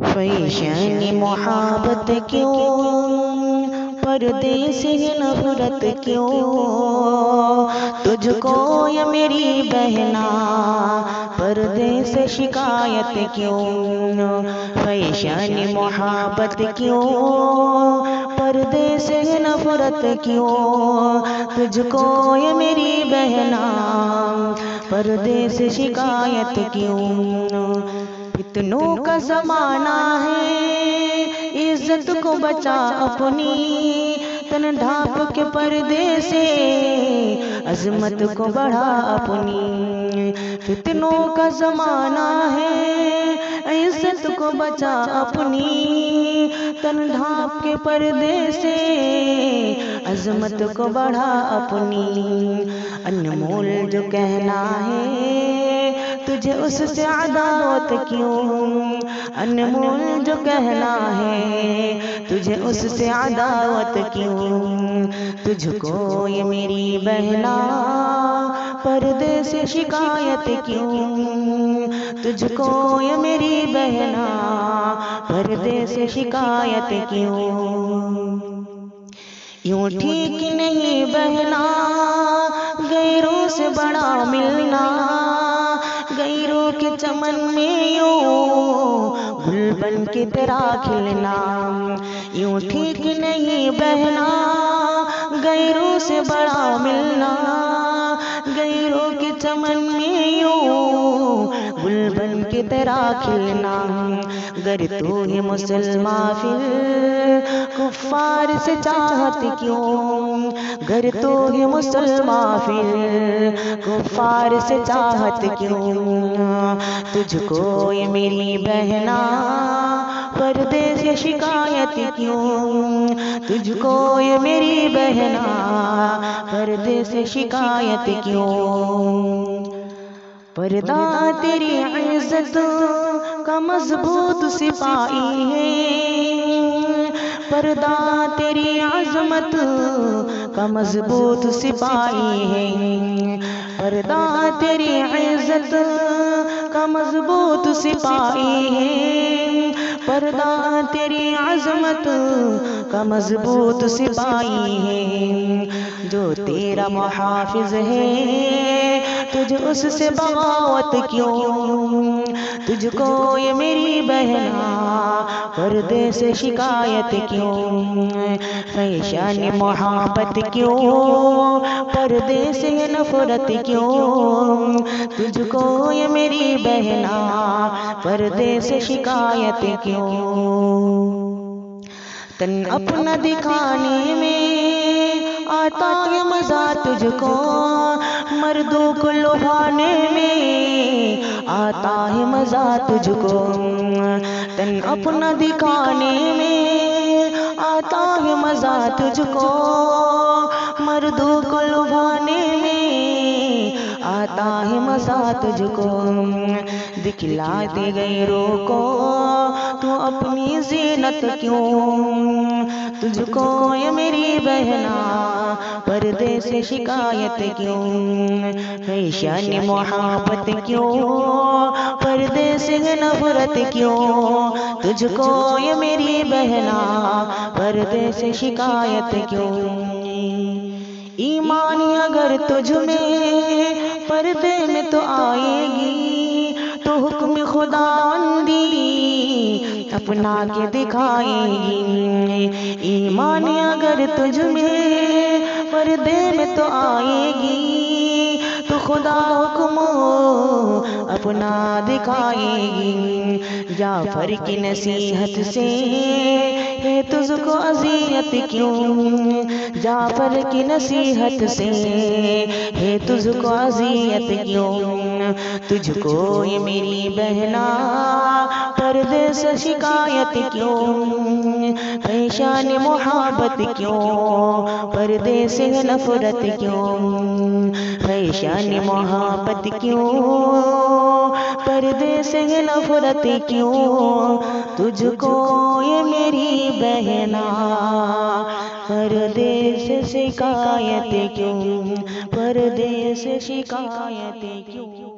فیشان محبت کیوں، پردے سے نفرت کیوں، تجھ کو یا میری بہنا پردے سے شکایت کیوں، فیشان محبت کیوں، پردے سے نفرت کیوں، تجھ کو یا میری بہنا پردے سے شکایت کیوں، فتنوں کا زمانہ ہے عزت کو بچا اپنی، تن ڈھانپ کے پردے سے عظمت کو بڑھا اپنی، فتنوں کا زمانہ ہے عزت کو بچا اپنی، تن ڈھانپ کے پردے سے عظمت کو بڑھا اپنی، انمول جو کہنا ہے تجھے اس سے عداوت کیوں، انمول جو کہنا ہے تجھے اس سے عداوت کیوں، تجھ کو یہ میری بہنا پردے سے شکایت کیوں، تجھ کو یہ میری بہنا پردے سے شکایت کیوں، یوں ٹھیک نہیں بہنا غیروں سے بڑا ملنا، غیروں کے چمن میں یوں گل بن کے تیرا کھلنا، یوں ٹھیک نہیں بہنا غیروں سے بڑا ملنا، غیروں کے چمن میں یوں گل بن کے تیرا کھلنا، گر تو ہے مسلمان پھر کفار سے چاہت کیوں، گر تو ہے مسلمان پھر کفار سے چاہت کیوں، تجھ کو یہ میری بہنا پردے سے شکایت کیوں، تجھ کو یہ میری بہنا پردے سے شکایت کیوں، پردہ تیری عزت کا مضبوط سپاہی ہے، پردہ تیری عظمت کا مضبوط سپاہی ہے، پردہ تیری عزت کا مضبوط سپاہی ہے، پردہ تیری عظمت کا مضبوط سپاہی ہے، جو تیرا محافظ ہے تجھ اس سے بغاوت کیوں، تجھ کو یہ میری بہنا پردے سے شکایت کیوں، فیشان محبت کیوں، پردے سے نفرت کیوں، تجھ کو یہ میری بہنا پردے سے شکایت کیوں، تن اپنا دکھانے میں آتا ہے مزہ تجھ کو، مردوں کو لبھانے میں آتا ہے مزہ تجھ کو، تن اپنا دکھانے میں آتا ہے مزہ تجھ کو، مردوں کو لبھانے میں آتا ہے مزہ تجھ کو، دکھلاتے غیروں کو تو اپنی زینت کیوں، تجھ کو یہ میری بہنا پردے سے شکایت کیوں، فیشان محبت کیوں، پردے سے نفرت کیوں، تجھ کو یہ میری بہنا پردے سے شکایت کیوں، ایمان اگر تجھ میں پردے میں تو آئے گی، تو حکم خداوندی اپنا کے دکھائے گی، ایمان اگر تجھ میں پردے میں تو آئے گی، تو خدا حکم اپنا دکھائے گی، جعفر کی نصیحت سے ہے تجھ کو اذیت کیوں، جعفر کی نصیحت سے ہے تجھ کو اذیت کیوں، تجھ کو یہ میری بہنا پردے سے شکایت کیوں، فیشان محبت کیوں، پردے سے نفرت کیوں، فیشان محبت کیوں، پردے سے نفرت کیوں، تجھ کو یہ میری بہنا پردے سے شکایت کیوں، پردے سے شکایت کیوں۔